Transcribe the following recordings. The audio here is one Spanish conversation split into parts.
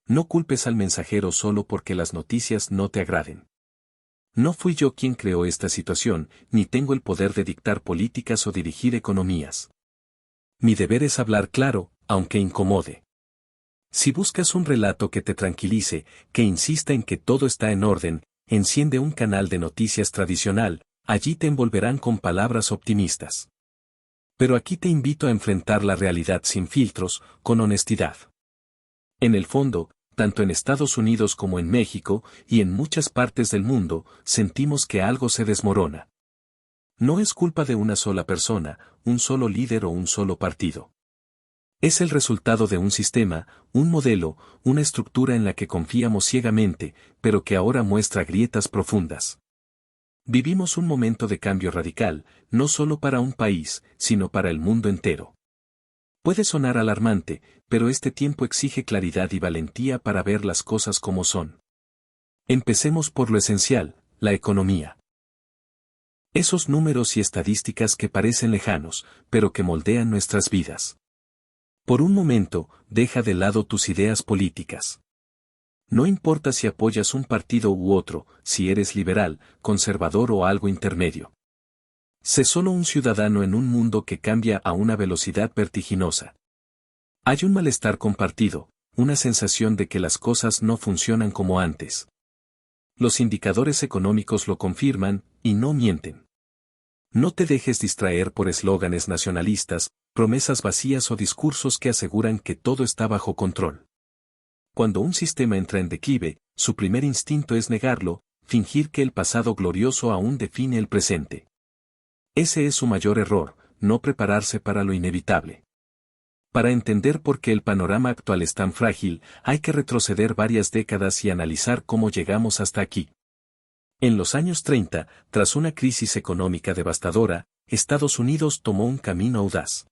No culpes al mensajero solo porque las noticias no te agraden. No fui yo quien creó esta situación, ni tengo el poder de dictar políticas o dirigir economías. Mi deber es hablar claro, aunque incomode. Si buscas un relato que te tranquilice, que insista en que todo está en orden, enciende un canal de noticias tradicional, allí te envolverán con palabras optimistas. Pero aquí te invito a enfrentar la realidad sin filtros, con honestidad. En el fondo, tanto en Estados Unidos como en México, y en muchas partes del mundo, sentimos que algo se desmorona. No es culpa de una sola persona, un solo líder o un solo partido. Es el resultado de un sistema, un modelo, una estructura en la que confiamos ciegamente, pero que ahora muestra grietas profundas. Vivimos un momento de cambio radical, no solo para un país, sino para el mundo entero. Puede sonar alarmante, pero este tiempo exige claridad y valentía para ver las cosas como son. Empecemos por lo esencial, la economía. Esos números y estadísticas que parecen lejanos, pero que moldean nuestras vidas. Por un momento, deja de lado tus ideas políticas. No importa si apoyas un partido u otro, si eres liberal, conservador o algo intermedio. Sé solo un ciudadano en un mundo que cambia a una velocidad vertiginosa. Hay un malestar compartido, una sensación de que las cosas no funcionan como antes. Los indicadores económicos lo confirman, y no mienten. No te dejes distraer por eslóganes nacionalistas, promesas vacías o discursos que aseguran que todo está bajo control. Cuando un sistema entra en declive, su primer instinto es negarlo, fingir que el pasado glorioso aún define el presente. Ese es su mayor error, no prepararse para lo inevitable. Para entender por qué el panorama actual es tan frágil, hay que retroceder varias décadas y analizar cómo llegamos hasta aquí. En los años 30, tras una crisis económica devastadora, Estados Unidos tomó un camino audaz.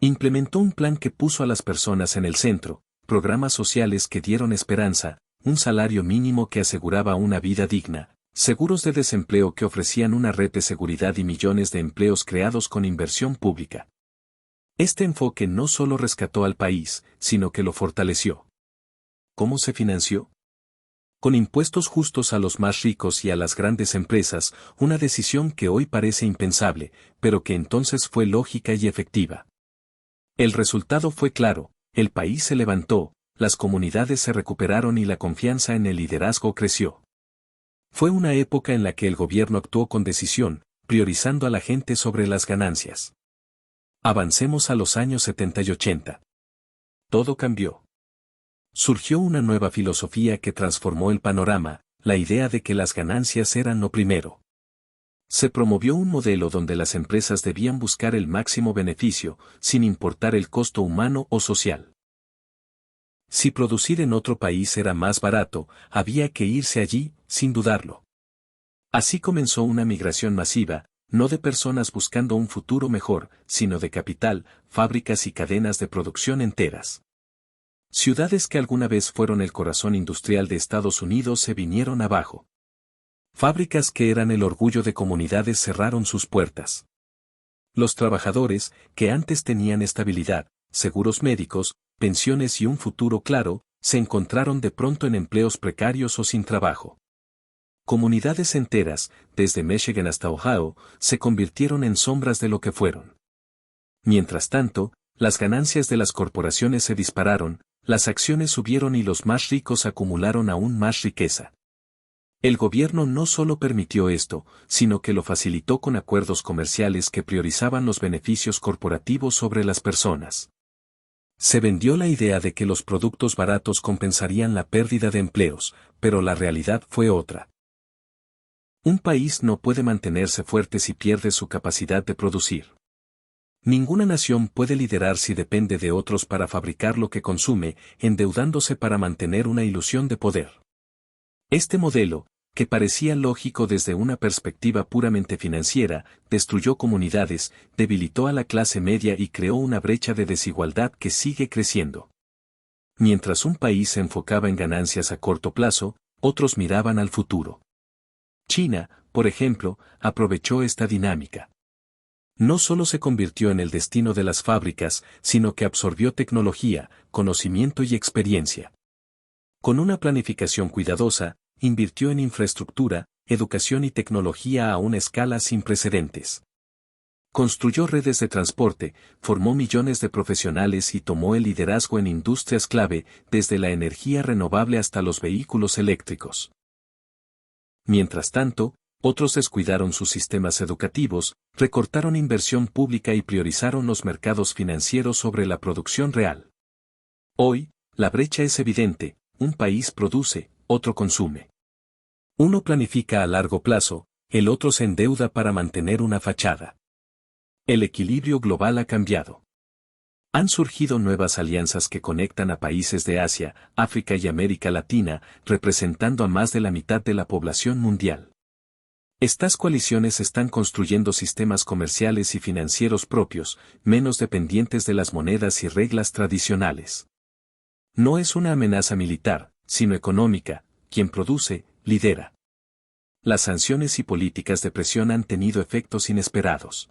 Implementó un plan que puso a las personas en el centro, programas sociales que dieron esperanza, un salario mínimo que aseguraba una vida digna, seguros de desempleo que ofrecían una red de seguridad y millones de empleos creados con inversión pública. Este enfoque no solo rescató al país, sino que lo fortaleció. ¿Cómo se financió? Con impuestos justos a los más ricos y a las grandes empresas, una decisión que hoy parece impensable, pero que entonces fue lógica y efectiva. El resultado fue claro, el país se levantó, las comunidades se recuperaron y la confianza en el liderazgo creció. Fue una época en la que el gobierno actuó con decisión, priorizando a la gente sobre las ganancias. Avancemos a los años 70 y 80. Todo cambió. Surgió una nueva filosofía que transformó el panorama, la idea de que las ganancias eran lo primero. Se promovió un modelo donde las empresas debían buscar el máximo beneficio, sin importar el costo humano o social. Si producir en otro país era más barato, había que irse allí, sin dudarlo. Así comenzó una migración masiva, no de personas buscando un futuro mejor, sino de capital, fábricas y cadenas de producción enteras. Ciudades que alguna vez fueron el corazón industrial de Estados Unidos se vinieron abajo. Fábricas que eran el orgullo de comunidades cerraron sus puertas. Los trabajadores, que antes tenían estabilidad, seguros médicos, pensiones y un futuro claro, se encontraron de pronto en empleos precarios o sin trabajo. Comunidades enteras, desde Michigan hasta Ohio, se convirtieron en sombras de lo que fueron. Mientras tanto, las ganancias de las corporaciones se dispararon, las acciones subieron y los más ricos acumularon aún más riqueza. El gobierno no solo permitió esto, sino que lo facilitó con acuerdos comerciales que priorizaban los beneficios corporativos sobre las personas. Se vendió la idea de que los productos baratos compensarían la pérdida de empleos, pero la realidad fue otra. Un país no puede mantenerse fuerte si pierde su capacidad de producir. Ninguna nación puede liderar si depende de otros para fabricar lo que consume, endeudándose para mantener una ilusión de poder. Este modelo, que parecía lógico desde una perspectiva puramente financiera, destruyó comunidades, debilitó a la clase media y creó una brecha de desigualdad que sigue creciendo. Mientras un país se enfocaba en ganancias a corto plazo, otros miraban al futuro. China, por ejemplo, aprovechó esta dinámica. No solo se convirtió en el destino de las fábricas, sino que absorbió tecnología, conocimiento y experiencia. Con una planificación cuidadosa, invirtió en infraestructura, educación y tecnología a una escala sin precedentes. Construyó redes de transporte, formó millones de profesionales y tomó el liderazgo en industrias clave, desde la energía renovable hasta los vehículos eléctricos. Mientras tanto, otros descuidaron sus sistemas educativos, recortaron inversión pública y priorizaron los mercados financieros sobre la producción real. Hoy, la brecha es evidente: un país produce, otro consume. Uno planifica a largo plazo, el otro se endeuda para mantener una fachada. El equilibrio global ha cambiado. Han surgido nuevas alianzas que conectan a países de Asia, África y América Latina, representando a más de la mitad de la población mundial. Estas coaliciones están construyendo sistemas comerciales y financieros propios, menos dependientes de las monedas y reglas tradicionales. No es una amenaza militar, sino económica: quien produce, lidera. Las sanciones y políticas de presión han tenido efectos inesperados.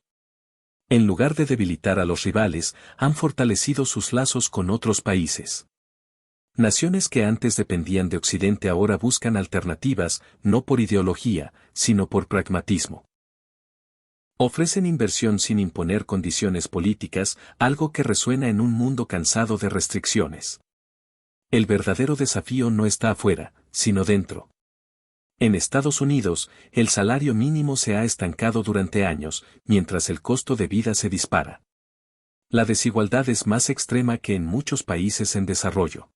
En lugar de debilitar a los rivales, han fortalecido sus lazos con otros países. Naciones que antes dependían de Occidente ahora buscan alternativas, no por ideología, sino por pragmatismo. Ofrecen inversión sin imponer condiciones políticas, algo que resuena en un mundo cansado de restricciones. El verdadero desafío no está afuera, sino dentro. En Estados Unidos, el salario mínimo se ha estancado durante años, mientras el costo de vida se dispara. La desigualdad es más extrema que en muchos países en desarrollo.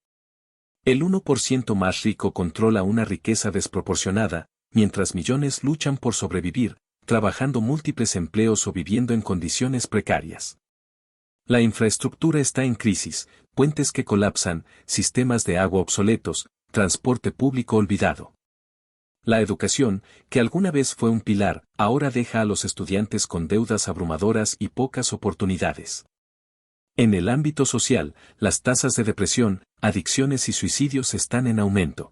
El 1% más rico controla una riqueza desproporcionada, mientras millones luchan por sobrevivir, trabajando múltiples empleos o viviendo en condiciones precarias. La infraestructura está en crisis: puentes que colapsan, sistemas de agua obsoletos, transporte público olvidado. La educación, que alguna vez fue un pilar, ahora deja a los estudiantes con deudas abrumadoras y pocas oportunidades. En el ámbito social, las tasas de depresión, adicciones y suicidios están en aumento.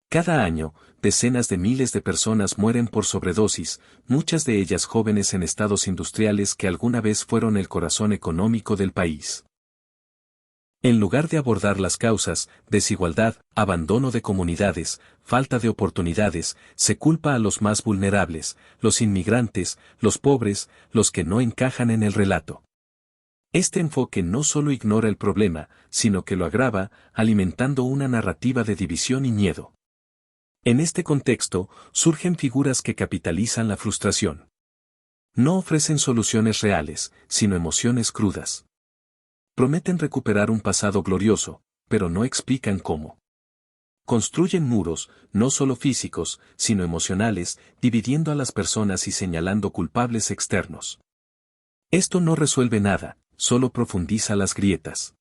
Cada año, decenas de miles de personas mueren por sobredosis, muchas de ellas jóvenes en estados industriales que alguna vez fueron el corazón económico del país. En lugar de abordar las causas: desigualdad, abandono de comunidades, falta de oportunidades, se culpa a los más vulnerables, los inmigrantes, los pobres, los que no encajan en el relato. Este enfoque no solo ignora el problema, sino que lo agrava, alimentando una narrativa de división y miedo. En este contexto, surgen figuras que capitalizan la frustración. No ofrecen soluciones reales, sino emociones crudas. Prometen recuperar un pasado glorioso, pero no explican cómo. Construyen muros, no solo físicos, sino emocionales, dividiendo a las personas y señalando culpables externos. Esto no resuelve nada, solo profundiza las grietas.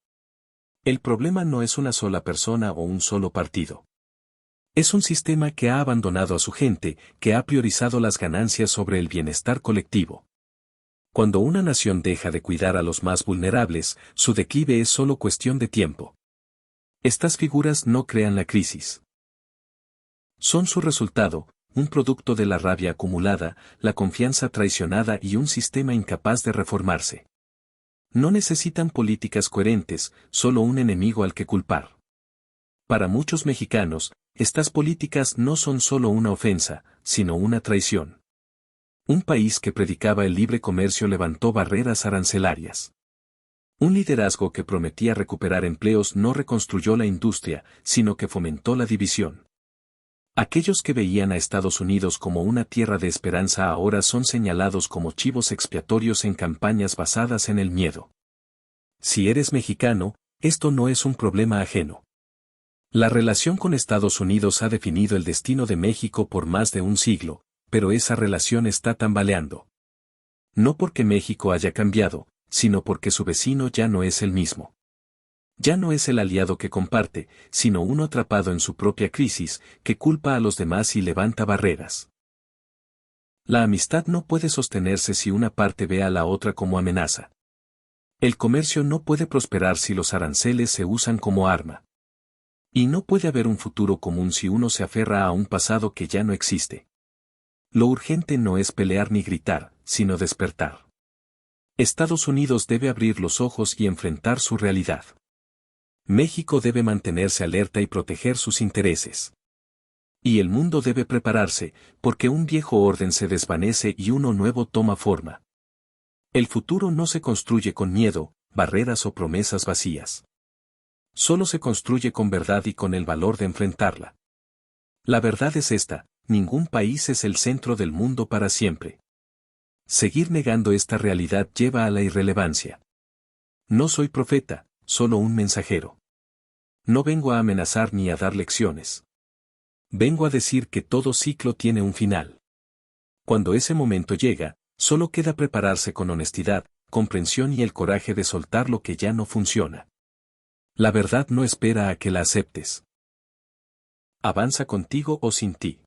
El problema no es una sola persona o un solo partido. Es un sistema que ha abandonado a su gente, que ha priorizado las ganancias sobre el bienestar colectivo. Cuando una nación deja de cuidar a los más vulnerables, su declive es solo cuestión de tiempo. Estas figuras no crean la crisis. Son su resultado, un producto de la rabia acumulada, la confianza traicionada y un sistema incapaz de reformarse. No necesitan políticas coherentes, solo un enemigo al que culpar. Para muchos mexicanos, estas políticas no son solo una ofensa, sino una traición. Un país que predicaba el libre comercio levantó barreras arancelarias. Un liderazgo que prometía recuperar empleos no reconstruyó la industria, sino que fomentó la división. Aquellos que veían a Estados Unidos como una tierra de esperanza ahora son señalados como chivos expiatorios en campañas basadas en el miedo. Si eres mexicano, esto no es un problema ajeno. La relación con Estados Unidos ha definido el destino de México por más de un siglo, pero esa relación está tambaleando. No porque México haya cambiado, sino porque su vecino ya no es el mismo. Ya no es el aliado que comparte, sino uno atrapado en su propia crisis, que culpa a los demás y levanta barreras. La amistad no puede sostenerse si una parte ve a la otra como amenaza. El comercio no puede prosperar si los aranceles se usan como arma. Y no puede haber un futuro común si uno se aferra a un pasado que ya no existe. Lo urgente no es pelear ni gritar, sino despertar. Estados Unidos debe abrir los ojos y enfrentar su realidad. México debe mantenerse alerta y proteger sus intereses. Y el mundo debe prepararse, porque un viejo orden se desvanece y uno nuevo toma forma. El futuro no se construye con miedo, barreras o promesas vacías. Solo se construye con verdad y con el valor de enfrentarla. La verdad es esta: ningún país es el centro del mundo para siempre. Seguir negando esta realidad lleva a la irrelevancia. No soy profeta, solo un mensajero. No vengo a amenazar ni a dar lecciones. Vengo a decir que todo ciclo tiene un final. Cuando ese momento llega, solo queda prepararse con honestidad, comprensión y el coraje de soltar lo que ya no funciona. La verdad no espera a que la aceptes. Avanza contigo o sin ti.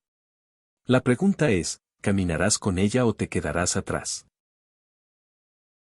La pregunta es, ¿caminarás con ella o te quedarás atrás?